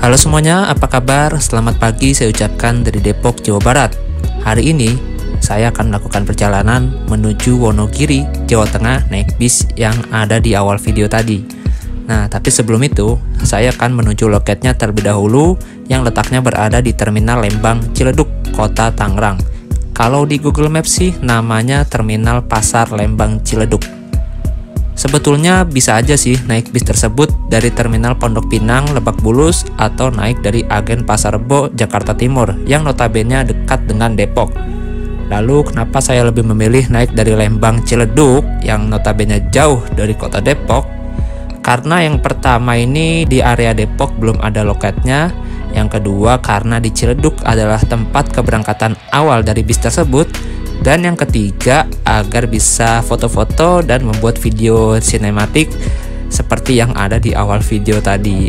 Halo semuanya, apa kabar? Selamat pagi saya ucapkan dari Depok, Jawa Barat. Hari ini saya akan melakukan perjalanan menuju Wonogiri, Jawa Tengah naik bis yang ada di awal video tadi. Nah, tapi sebelum itu, saya akan menuju loketnya terlebih dahulu yang letaknya berada di Terminal Lembang Ciledug, Kota Tangerang. Kalau di Google Maps sih namanya Terminal Pasar Lembang Ciledug. Sebetulnya bisa aja sih naik bis tersebut dari Terminal Pondok Pinang, Lebak Bulus, atau naik dari Agen Pasar Rebo, Jakarta Timur, yang notabene dekat dengan Depok. Lalu kenapa saya lebih memilih naik dari Lembang Ciledug, yang notabene jauh dari kota Depok? Karena yang pertama ini di area Depok belum ada loketnya, yang kedua karena di Ciledug adalah tempat keberangkatan awal dari bis tersebut, dan yang ketiga agar bisa foto-foto dan membuat video sinematik seperti yang ada di awal video tadi.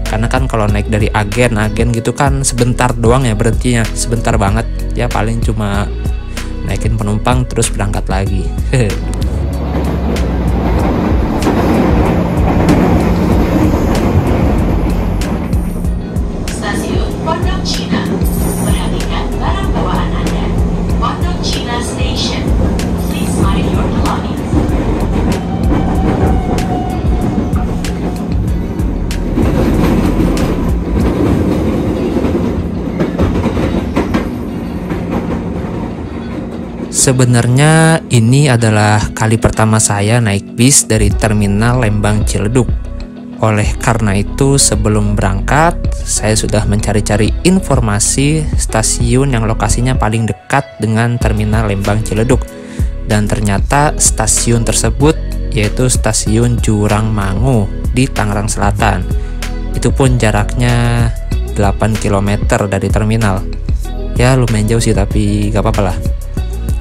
Karena kan kalau naik dari agen gitu kan sebentar doang ya berhentinya, sebentar banget ya, paling cuma naikin penumpang terus berangkat lagi. Stasiun Pondok Cina. Perhatikan barang bawaan Anda. Pondok Cina Station. Please mind your belongings. Sebenarnya ini adalah kali pertama saya naik bis dari Terminal Lembang Ciledug. Oleh karena itu sebelum berangkat saya sudah mencari-cari informasi stasiun yang lokasinya paling dekat dengan Terminal Lembang Ciledug. Dan ternyata stasiun tersebut yaitu Stasiun Jurang Mangu di Tangerang Selatan. Itu pun jaraknya 8 km dari terminal. Ya lumayan jauh sih, tapi gak apa-apa lah.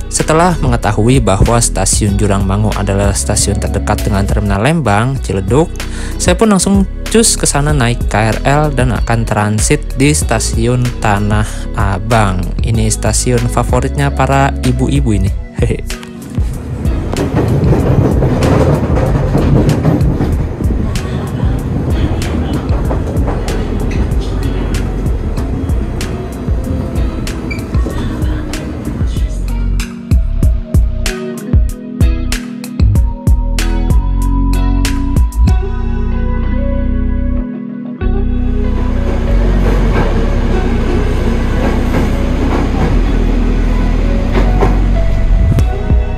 Setelah mengetahui bahwa Stasiun Jurang Mangu adalah stasiun terdekat dengan Terminal Lembang Ciledug, saya pun langsung cus ke sana naik KRL dan akan transit di Stasiun Tanah Abang. Ini stasiun favoritnya para ibu-ibu ini. Hehe.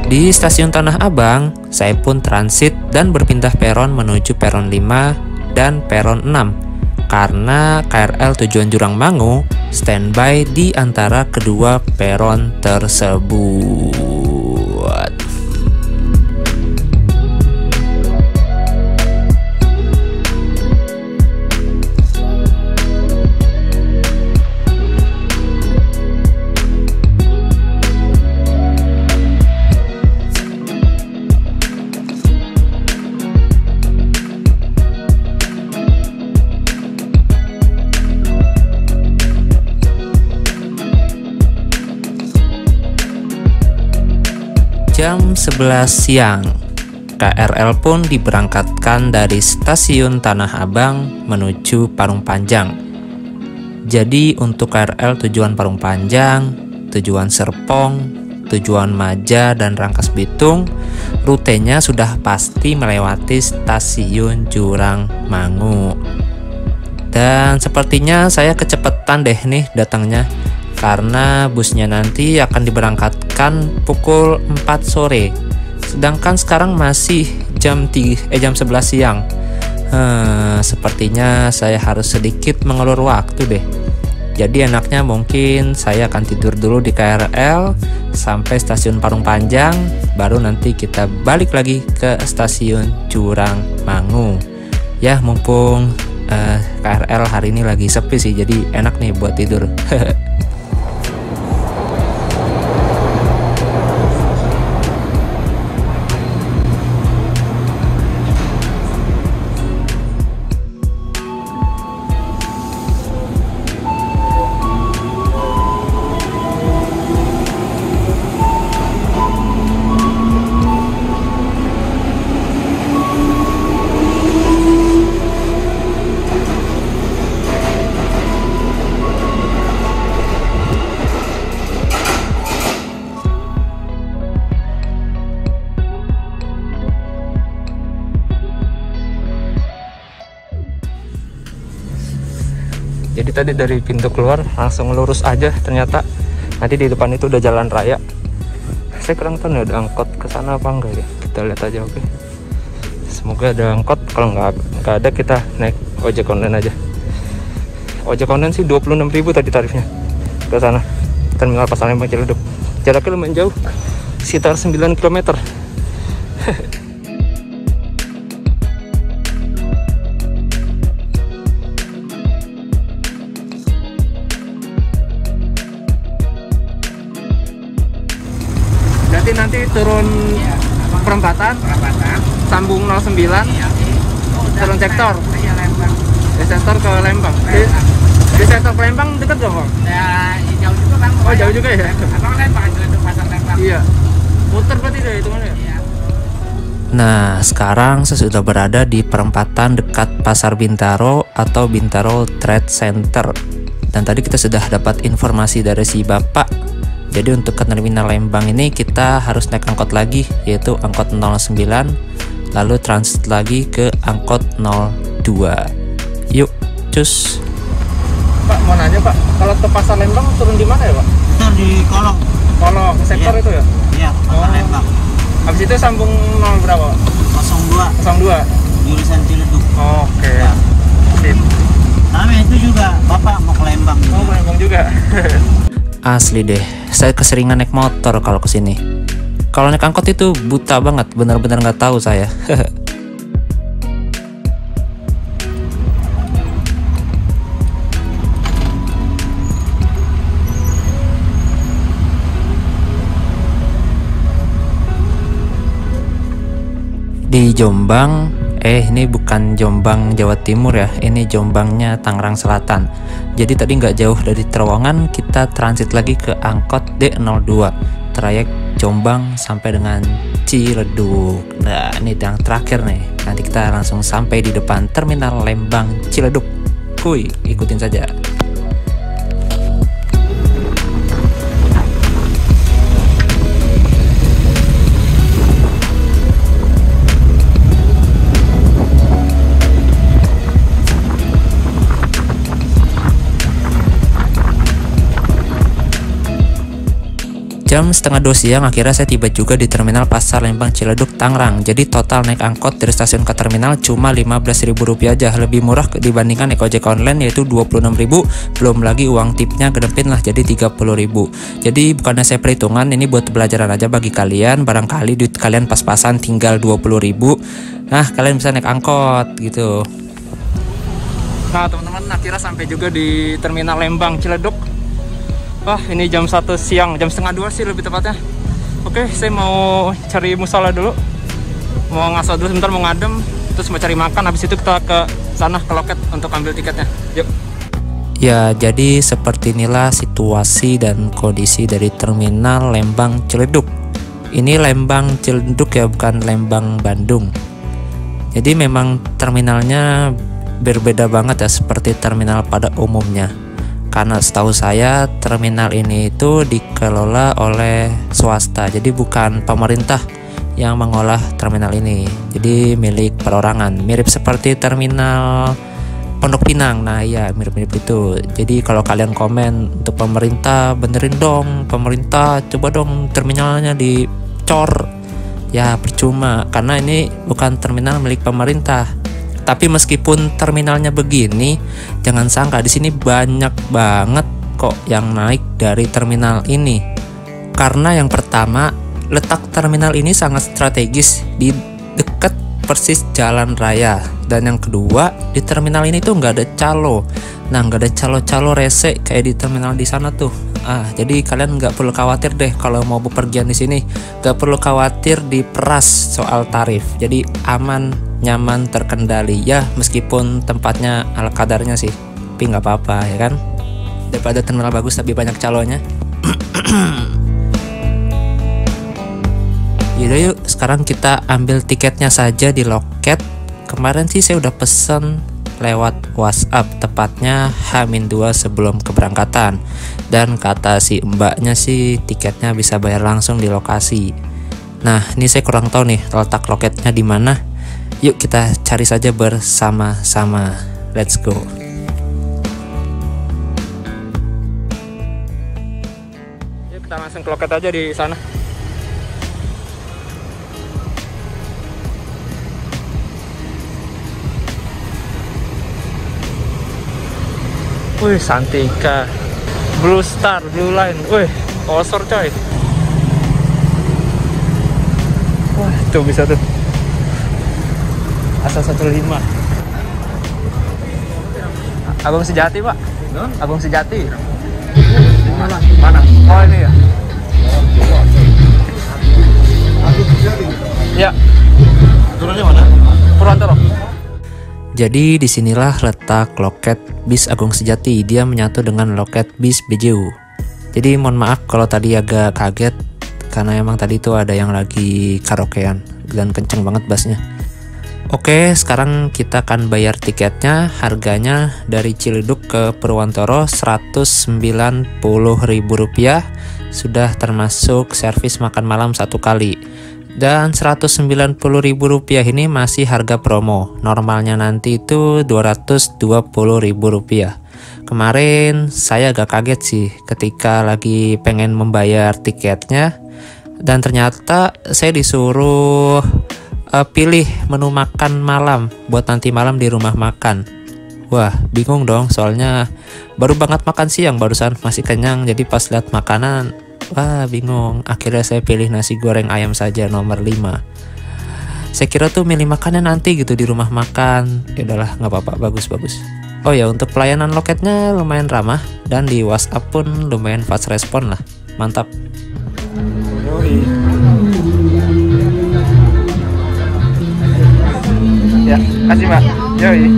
Di Stasiun Tanah Abang, saya pun transit dan berpindah peron menuju peron 5 dan peron 6 karena KRL tujuan Jurang Mangu standby di antara kedua peron tersebut. Jam 11 siang, KRL pun diberangkatkan dari Stasiun Tanah Abang menuju Parung Panjang. Jadi untuk KRL tujuan Parung Panjang, tujuan Serpong, tujuan Maja dan Rangkas Bitung, rutenya sudah pasti melewati Stasiun Jurang Mangu. Dan sepertinya saya kecepatan deh nih datangnya, karena busnya nanti akan diberangkatkan pukul 4 sore. Sedangkan sekarang masih jam 11 siang. Sepertinya saya harus sedikit mengulur waktu deh. Jadi enaknya mungkin saya akan tidur dulu di KRL sampai Stasiun Parung Panjang, baru nanti kita balik lagi ke Stasiun Jurang Mangu. Ya mumpung KRL hari ini lagi sepi sih, jadi enak nih buat tidur. tadi dari pintu keluar langsung lurus aja, ternyata nanti di depan itu udah jalan raya. Saya kurang tahu nih ada angkot ke sana apa enggak ya, kita lihat aja. Oke, semoga ada angkot. Kalau nggak ada kita naik ojek online aja. Ojek online sih 26.000 tadi tarifnya ke sana, terminal Pasar Lembang Ciledug. Jaraknya lumayan jauh, sekitar 9 km. Berarti nanti turun perempatan, sambung 09, turun sektor, di sektor ke Lembang. Di sektor ke Lembang dekat gak, Bang? Ya, jauh juga Bang. Oh, jauh juga ya? Abang Lembang, Ciledug Pasar Lembang. Iya. Muter berarti deh hitungannya. Iya. Nah, sekarang saya sudah berada di perempatan dekat Pasar Bintaro atau Bintaro Trade Center. Dan tadi kita sudah dapat informasi dari si Bapak. Jadi untuk ke terminal Lembang ini kita harus naik angkot lagi, yaitu angkot 09, lalu transit lagi ke angkot 02. Yuk, cus. Pak, mau nanya Pak, kalau ke Pasar Lembang turun di mana ya Pak? Itu di Kolong. Kolong, sektor Iya. itu ya? Iya, Pasar Lembang. Habis itu sambung 0 berapa? 02, 02. jurusan Ciledug. Oke. Ya. Sip. Nah, itu juga Bapak mau ke Lembang. Oh, ke Lembang juga. Asli deh, saya keseringan naik motor kalau kesini. Kalau naik angkot itu buta banget, benar-benar nggak tahu saya. Di Jombang, ini bukan Jombang Jawa Timur ya, ini Jombangnya Tangerang Selatan. Jadi tadi nggak jauh dari terowongan, kita transit lagi ke angkot D02, trayek Jombang sampai dengan Ciledug. Nah, ini yang terakhir nih, nanti kita langsung sampai di depan terminal Lembang Ciledug. Kuy, ikutin saja. Jam setengah 2 siang akhirnya saya tiba juga di terminal Pasar Lembang Ciledug Tangerang. Jadi total naik angkot dari stasiun ke terminal cuma Rp15.000 aja, lebih murah dibandingkan naik ojek online yaitu Rp26.000, belum lagi uang tipnya gedepin lah jadi Rp30.000. Jadi bukannya saya perhitungan, ini buat pelajaran aja bagi kalian, barangkali duit kalian pas-pasan tinggal Rp20.000. Nah, kalian bisa naik angkot gitu. Nah, teman-teman, akhirnya sampai juga di terminal Lembang Ciledug. Wah, ini jam 1 siang, jam setengah 2 sih lebih tepatnya. Oke, saya mau cari musola dulu, mau ngaso dulu sebentar, mau ngadem, terus mau cari makan. Habis itu kita ke sana, ke loket untuk ambil tiketnya. Yuk. Ya, jadi seperti inilah situasi dan kondisi dari terminal Lembang Ciledug. Ini Lembang Ciledug ya, bukan Lembang Bandung. Jadi memang terminalnya berbeda banget ya seperti terminal pada umumnya. Karena setahu saya terminal ini itu dikelola oleh swasta, jadi bukan pemerintah yang mengolah terminal ini, jadi milik perorangan, mirip seperti terminal Pondok Pinang. Nah iya, mirip-mirip itu. Jadi kalau kalian komen untuk pemerintah, benerin dong pemerintah, coba dong terminalnya dicor, ya percuma karena ini bukan terminal milik pemerintah. Tapi meskipun terminalnya begini, jangan sangka di sini banyak banget kok yang naik dari terminal ini. Karena yang pertama, letak terminal ini sangat strategis di dekat persis jalan raya. Dan yang kedua, di terminal ini tuh nggak ada calo. Nah, nggak ada calo-calo rese kayak di terminal di sana tuh. Jadi kalian nggak perlu khawatir deh kalau mau bepergian di sini. Nggak perlu khawatir diperas soal tarif. Jadi aman, nyaman, terkendali ya, meskipun tempatnya ala kadarnya sih, tapi nggak apa-apa ya kan, daripada terminal bagus tapi banyak calonnya. Yaudah yuk, sekarang kita ambil tiketnya saja di loket. Kemarin sih saya udah pesen lewat WhatsApp, tepatnya H-2 sebelum keberangkatan, dan kata si mbaknya sih tiketnya bisa bayar langsung di lokasi. Nah ini saya kurang tahu nih letak loketnya di mana. Yuk kita cari saja bersama-sama. Let's go. Kita langsung ke loket aja di sana. Wih, Santika, Blue Star, Blue Line, wih, kosor coy. Wah, tuh bisa tuh. Asa 15. Agung Sejati, Pak. Agung Sejati. Mana? Oh, ini ya. Ya. Turunnya mana? Purwantoro. Jadi disinilah letak loket bis Agung Sejati. Dia menyatu dengan loket bis BJU. Jadi mohon maaf kalau tadi agak kaget, karena emang tadi tuh ada yang lagi karaokean dan kenceng banget bassnya. Oke, sekarang kita akan bayar tiketnya. Harganya dari Ciledug ke Purwantoro Rp190.000. Sudah termasuk servis makan malam 1 kali. Dan Rp190.000 ini masih harga promo. Normalnya nanti itu Rp220.000. Kemarin saya agak kaget sih ketika lagi pengen membayar tiketnya, dan ternyata saya disuruh pilih menu makan malam buat nanti malam di rumah makan. Wah, bingung dong, soalnya baru banget makan siang barusan, masih kenyang. Jadi pas lihat makanan, wah bingung. Akhirnya saya pilih nasi goreng ayam saja nomor 5. Saya kira tuh milih makannya nanti gitu di rumah makan. Ya udahlah, nggak apa-apa, bagus. Oh ya, untuk pelayanan loketnya lumayan ramah, dan di WhatsApp pun lumayan fast respon lah. Mantap. Ya, kasih Mbak. Yoi.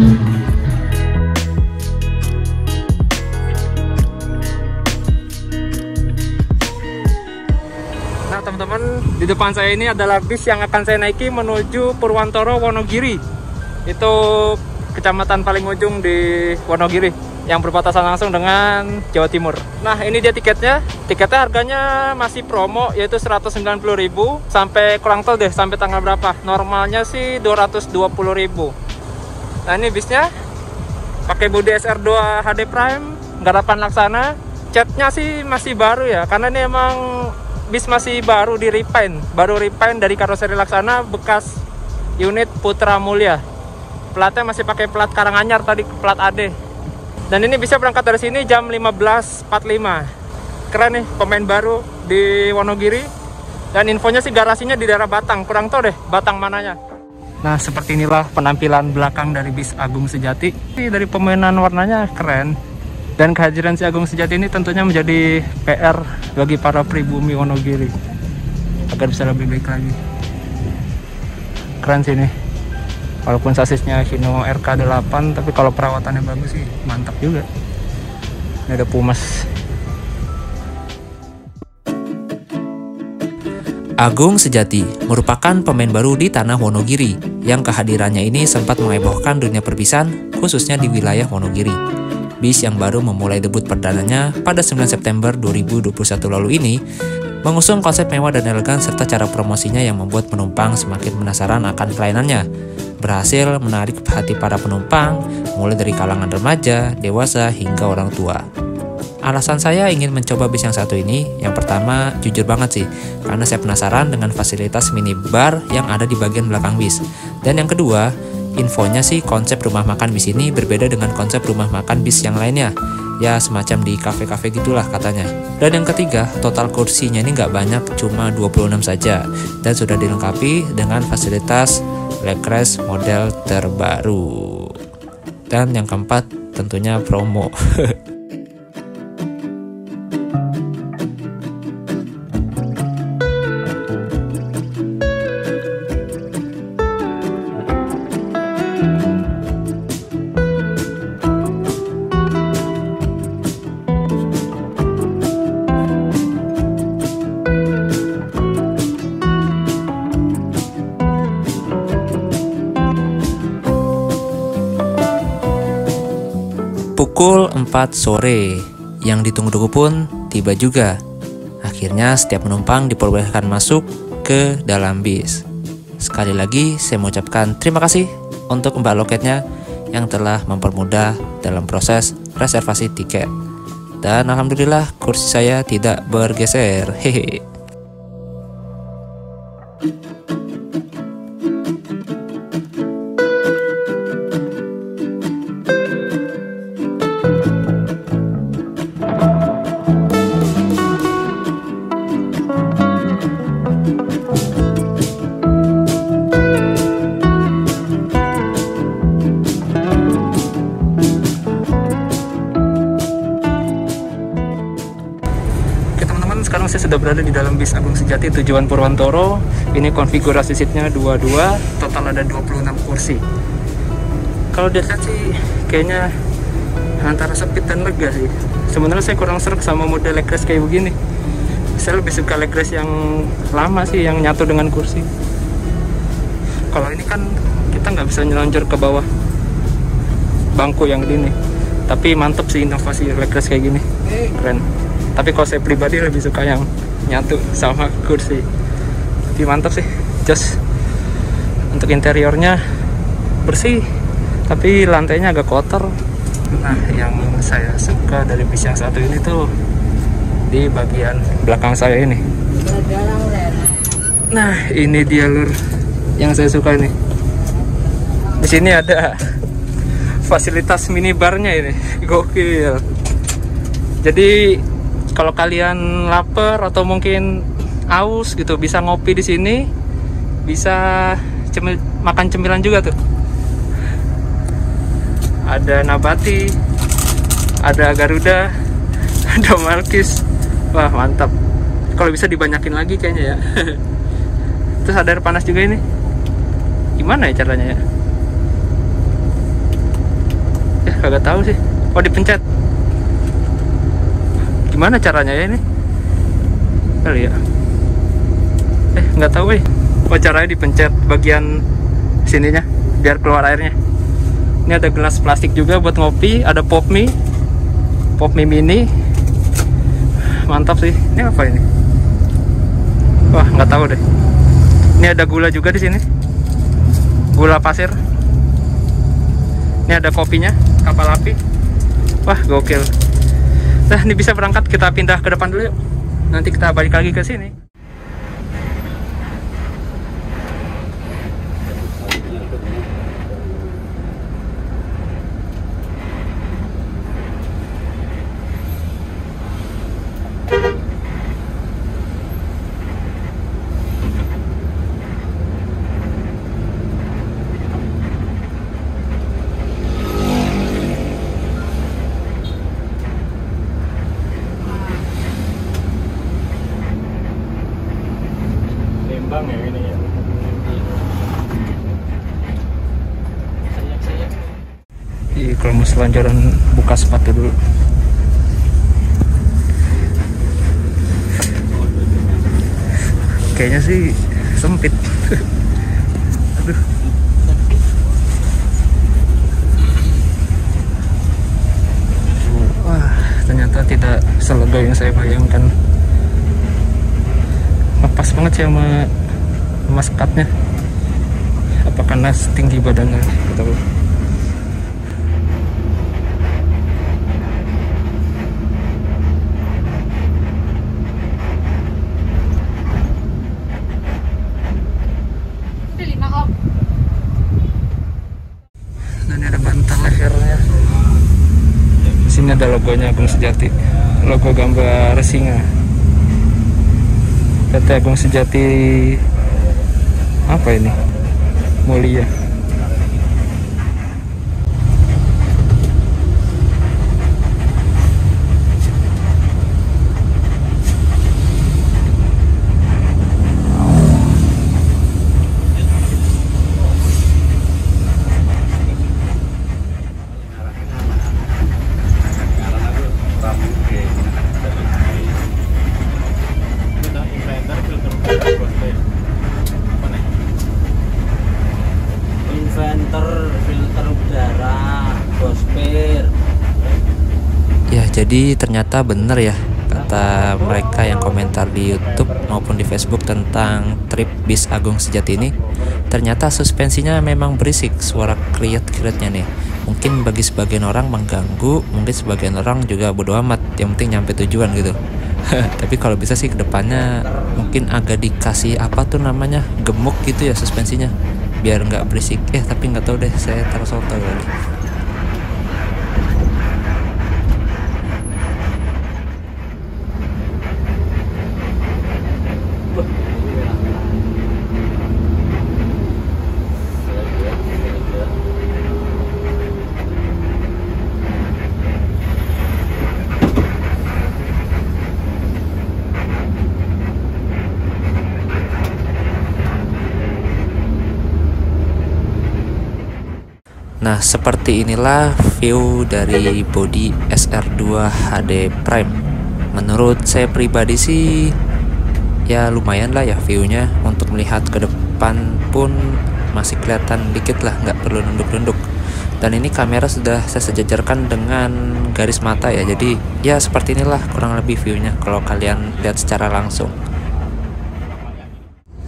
Nah teman-teman, di depan saya ini adalah bis yang akan saya naiki menuju Purwantoro Wonogiri. Itu kecamatan paling ujung di Wonogiri yang berbatasan langsung dengan Jawa Timur. Nah ini dia tiketnya. Tiketnya harganya masih promo, yaitu Rp190.000 sampai kurang tahu deh sampai tanggal berapa. Normalnya sih Rp220.000. Nah ini bisnya pakai bodi SR2 HD Prime, garapan Laksana. Catnya sih masih baru ya, karena ini emang bis masih baru di repaint, dari karoseri Laksana bekas unit Putra Mulia. Platnya masih pakai plat Karanganyar tadi, plat AD. Dan ini bisa berangkat dari sini jam 15.45. Keren nih, pemain baru di Wonogiri. Dan infonya sih garasinya di daerah Batang, kurang tahu deh Batang mananya. Nah seperti inilah penampilan belakang dari bis Agung Sejati. Dari pemainan warnanya keren. Dan kehadiran si Agung Sejati ini tentunya menjadi PR bagi para pribumi Wonogiri agar bisa lebih baik lagi. Keren sih ini. Walaupun sasisnya Hino RK8, tapi kalau perawatannya bagus sih mantap juga. Ini ada Pumas. Agung Sejati merupakan pemain baru di tanah Wonogiri yang kehadirannya ini sempat menghebohkan dunia perbisan, khususnya di wilayah Wonogiri. Bis yang baru memulai debut perdananya pada 9 September 2021 lalu ini mengusung konsep mewah dan elegan serta cara promosinya yang membuat penumpang semakin penasaran akan pelayanannya. Berhasil menarik hati para penumpang, mulai dari kalangan remaja, dewasa, hingga orang tua. Alasan saya ingin mencoba bis yang satu ini, yang pertama jujur banget sih, karena saya penasaran dengan fasilitas minibar yang ada di bagian belakang bis. Dan yang kedua, infonya sih konsep rumah makan bis ini berbeda dengan konsep rumah makan bis yang lainnya. Ya semacam di kafe-kafe gitulah katanya. Dan yang ketiga, total kursinya ini nggak banyak, cuma 26 saja. Dan sudah dilengkapi dengan fasilitas backrest model terbaru. Dan yang keempat, tentunya promo. Pukul 4 sore, yang ditunggu-tunggu pun tiba juga. Akhirnya setiap penumpang diperbolehkan masuk ke dalam bis. Sekali lagi saya mengucapkan terima kasih untuk Mbak Loketnya yang telah mempermudah dalam proses reservasi tiket. dan alhamdulillah kursi saya tidak bergeser. Hehe. Sekarang saya sudah berada di dalam bis Agung Sejati tujuan Purwantoro. Ini konfigurasi seatnya 22, total ada 26 kursi. Kalau dilihat sih kayaknya antara sempit dan lega sih. Sebenarnya saya kurang serak sama model legress kayak begini. Saya lebih suka legress yang lama sih, yang nyatu dengan kursi. Kalau ini kan kita nggak bisa nyeloncor ke bawah bangku yang gini. Tapi mantep sih inovasi legress kayak gini, keren. Tapi kalau saya pribadi lebih suka yang nyatu sama kursi. Tapi mantap sih, just untuk interiornya bersih, tapi lantainya agak kotor. Nah, yang saya suka dari bis yang satu ini tuh di bagian belakang saya ini. Nah, ini dia lur yang saya suka ini. Di sini ada fasilitas minibarnya ini, gokil. Jadi kalau kalian lapar atau mungkin aus gitu, bisa ngopi di sini, bisa makan cemilan juga tuh. Ada Nabati, ada Garuda, ada Malkis. Wah mantap. Kalau bisa dibanyakin lagi kayaknya ya. Terus ada air panas juga ini. Gimana ya caranya ya? Kagak tahu sih. Oh, dipencet. Gimana caranya ya ini? Kali ya? Nggak tahu Oh, caranya dipencet bagian sininya biar keluar airnya. Ini ada gelas plastik juga buat ngopi, ada pop mie mini. Mantap sih. Ini apa ini? Wah, nggak tahu deh. Ini ada gula juga di sini. Gula pasir. Ini ada kopinya, kapal api. Wah, gokil. Nah, ini bisa berangkat, kita pindah ke depan dulu yuk. Nanti kita balik lagi ke sini. Bang ya ini ya. Kalau mau selancaran buka sepatu dulu. Kayaknya sih sempit. Aduh. Wah, ternyata tidak selega yang saya bayangkan. Lepas banget sih sama sekatnya. Apa karena tinggi badannya gitu. Nah, ini ada bantal lehernya. Di sini ada logonya Agung Sejati, logo gambar singa. PT Agung Sejati apa ini? Mulia. Filter udara, Bospir. Ya, jadi ternyata bener ya kata mereka yang komentar di YouTube maupun di Facebook tentang trip bis Agung Sejati ini. Ternyata suspensinya memang berisik, suara kriat-kriatnya nih. Mungkin bagi sebagian orang mengganggu, mungkin sebagian orang juga bodo amat, yang penting nyampe tujuan gitu. Tapi kalau bisa sih kedepannya mungkin agak dikasih apa tuh namanya, gemuk gitu ya suspensinya, biar nggak berisik. Tapi nggak tahu deh, saya taruh soto kali. Nah, seperti inilah view dari bodi SR2 HD Prime. Menurut saya pribadi sih ya lumayan lah ya viewnya. Untuk melihat ke depan pun masih kelihatan dikit lah, nggak perlu nunduk-nunduk. Dan ini kamera sudah saya sejajarkan dengan garis mata ya, jadi ya seperti inilah kurang lebih viewnya kalau kalian lihat secara langsung.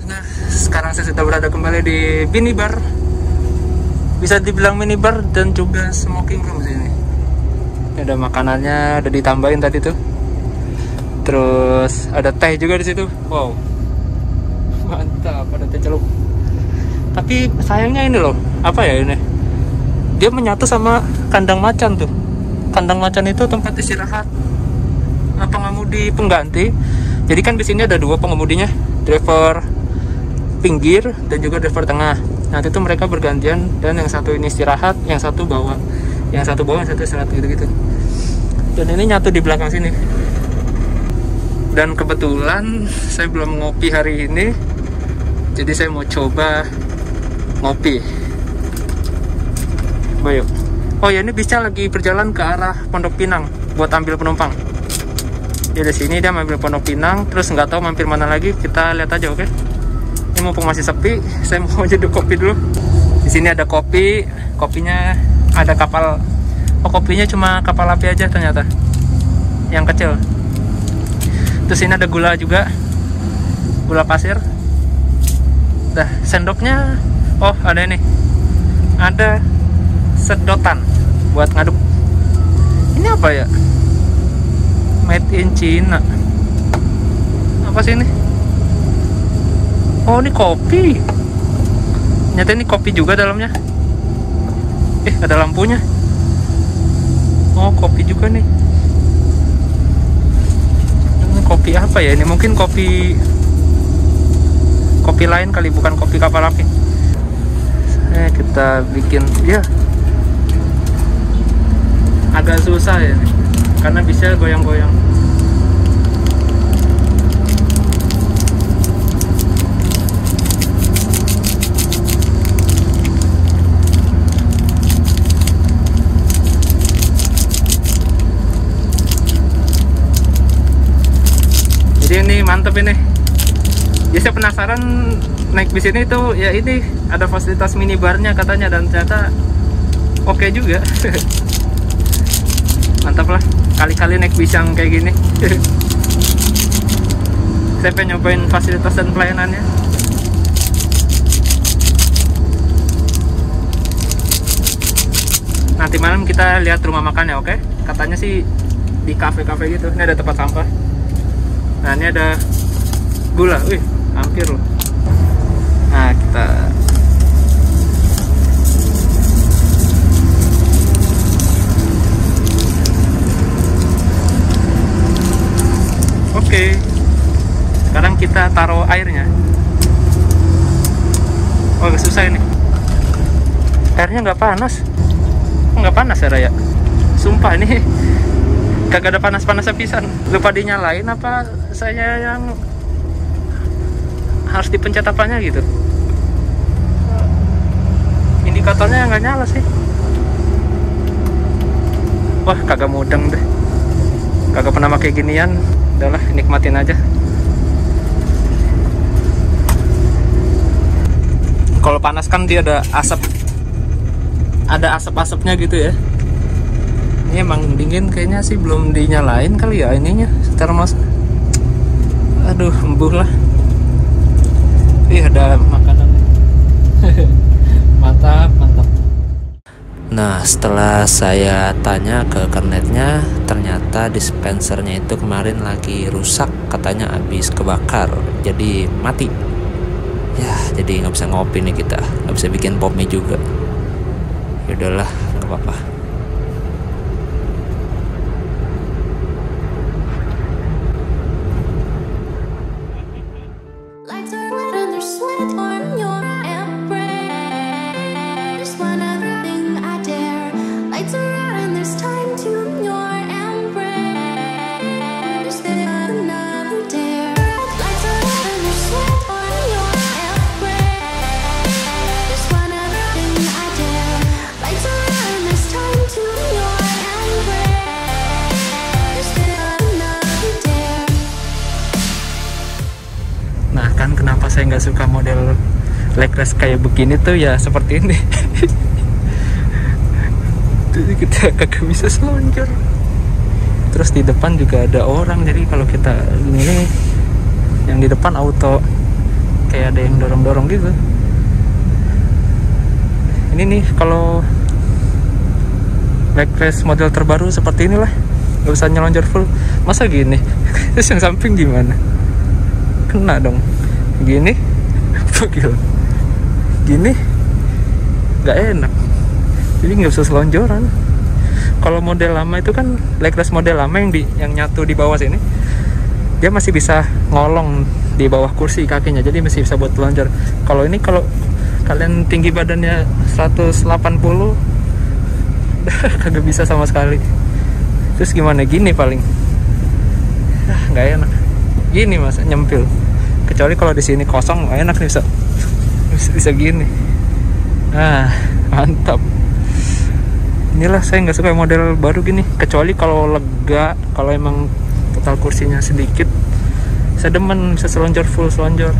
Nah, sekarang saya sudah berada kembali di minibar. Bisa dibilang minibar dan juga smoking room sini. Ini ada makanannya, udah ditambahin tadi tuh. Terus ada teh juga di situ. Wow, mantap, ada teh celup. Tapi sayangnya ini loh, apa ya ini? Dia menyatu sama kandang macan tuh. Kandang macan itu tempat istirahat pengemudi pengganti. Jadi kan di sini ada dua pengemudinya, driver pinggir dan juga driver tengah. Nanti itu mereka bergantian dan yang satu ini istirahat, yang satu bawa, yang satu istirahat gitu-gitu. Dan ini nyatu di belakang sini. Dan kebetulan saya belum ngopi hari ini, jadi saya mau coba ngopi. Baik. Oh ya, ini bisnya lagi berjalan ke arah Pondok Pinang buat ambil penumpang. Ya di sini dia ambil Pondok Pinang, terus nggak tahu mampir mana lagi, kita lihat aja, oke? Ini mumpung masih sepi, saya mau nyeduh kopi dulu. Di sini ada kopi, kopinya ada kapal. Oh, kopinya cuma kapal api aja ternyata, yang kecil. Terus ini ada gula juga, gula pasir. Dah, sendoknya, oh ada ini, ada sedotan buat ngaduk. Ini apa ya? Made in China. Apa sih ini? Oh, ini kopi. Nyata ini kopi juga dalamnya. Ada lampunya. Oh, kopi juga nih. Ini kopi apa ya? Ini mungkin kopi lain kali, bukan kopi kapal api. Kita bikin ya. Agak susah ya, karena bisa goyang-goyang. Ini mantep ini. Ya saya penasaran naik bis ini tuh ya, ini ada fasilitas minibarnya katanya, dan ternyata oke juga. Mantap lah, kali-kali naik bis yang kayak gini. Saya pengen nyobain fasilitas dan pelayanannya. Nanti malam kita lihat rumah makannya, oke? Katanya sih di kafe-kafe gitu. Ini ada tempat sampah. Nah, ini ada gula, wih, hampir loh. Nah, kita oke. Sekarang kita taruh airnya. Oh, agak susah ini. Airnya nggak panas. Nggak panas ya, Raya? Sumpah ini kagak ada panas-panasnya pisan. Lupa dinyalain apa saya yang harus dipencet apanya gitu. Indikatornya nggak nyala sih. Wah, kagak mudeng deh. Kagak pernah pakai ginian. Udahlah, nikmatin aja. Kalau panas kan dia ada asap. Ada asap-asapnya gitu ya. Ini emang dingin kayaknya sih, belum dinyalain kali ya ininya secara mas. Aduh, embuh lah. Ih, ada makanan. Mantap, mantap. Nah, setelah saya tanya ke kernetnya, ternyata dispensernya itu kemarin lagi rusak, katanya habis kebakar, jadi mati. Ya, jadi nggak bisa ngopi nih kita, nggak bisa bikin popnya juga. Yaudahlah, nggak apa-apa. Lights are red and there's sweat on your embrace. One other thing I dare. Lights are out and there's time to your embrace. Then another dare. Lights are red and there's sweat on your embrace. One other thing I dare. Lights are out and there's time to your embrace. Then another dare. Nah kan kenapa saya nggak suka model legress kayak begini tuh ya seperti ini. Jadi kita kagak bisa selonjor. Terus di depan juga ada orang, jadi kalau kita ini yang di depan auto kayak ada yang dorong-dorong gitu. Ini nih kalau legress model terbaru seperti inilah, nggak usah nyelonjor full. Masa gini? Terus yang samping gimana? Kena dong. Gini pegel, gini nggak enak, jadi nggak usah selonjoran. Kalau model lama itu kan legress model lama yang nyatu di bawah sini, dia masih bisa ngolong di bawah kursi kakinya, jadi masih bisa buat telonjor. Kalau ini, kalau kalian tinggi badannya 180 kagak bisa sama sekali. Terus gimana? Gini paling nggak enak. Gini mas, nyempil. Kecuali kalau di sini kosong, enak nih, bisa gini. Nah, mantap. Inilah saya nggak suka model baru gini. Kecuali kalau lega, kalau emang total kursinya sedikit, saya demen bisa selonjor full selonjor.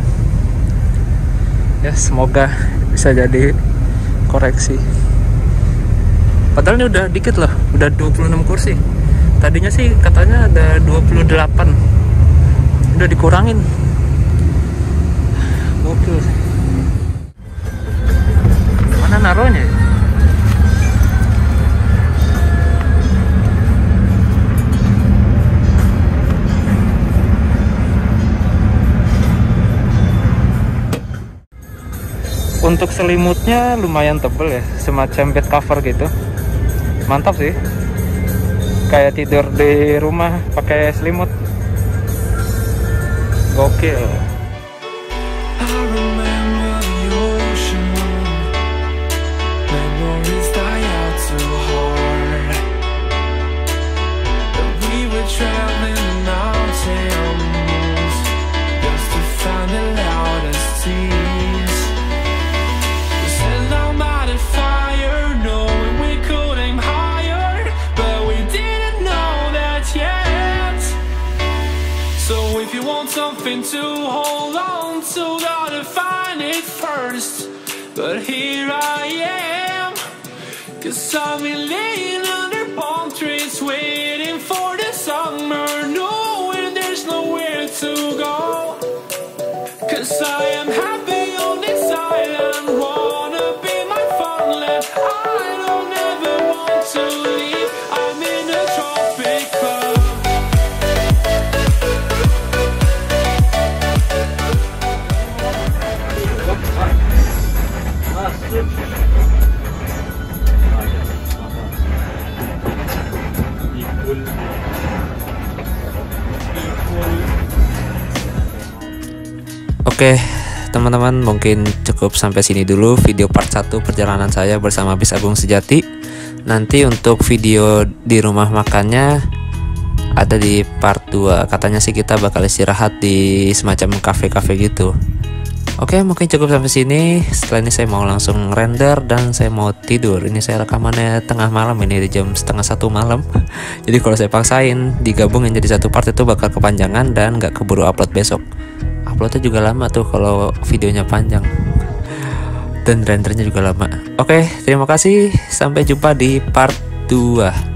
Ya semoga bisa jadi koreksi. Padahal ini udah dikit loh, udah 26 kursi. Tadinya sih katanya ada 28. Udah dikurangin. Gokil. Mana naruhnya? Untuk selimutnya lumayan tebel ya, semacam bed cover gitu. Mantap sih. Kayak tidur di rumah pakai selimut. Gokil. Something to hold on to, gotta find it first. But here I am, 'cause I've been laying under palm trees, waiting for the summer, knowing there's nowhere to go. 'Cause I am happy on this island, wanna be my farmland. I don't ever want to leave, I'm in a tropic club. Oke, teman-teman, mungkin cukup sampai sini dulu video part 1 perjalanan saya bersama Bis Agung Sejati. Nanti untuk video di rumah makannya ada di part 2. Katanya sih kita bakal istirahat di semacam cafe-cafe gitu. Oke, mungkin cukup sampai sini. Setelah ini saya mau langsung render dan saya mau tidur. Ini saya rekamannya tengah malam, ini di jam 12:30 malam. Jadi kalau saya paksain digabungin jadi satu part itu bakal kepanjangan dan gak keburu upload besok. Uploadnya juga lama tuh kalau videonya panjang, dan rendernya juga lama. Oke, terima kasih. Sampai jumpa di part 2.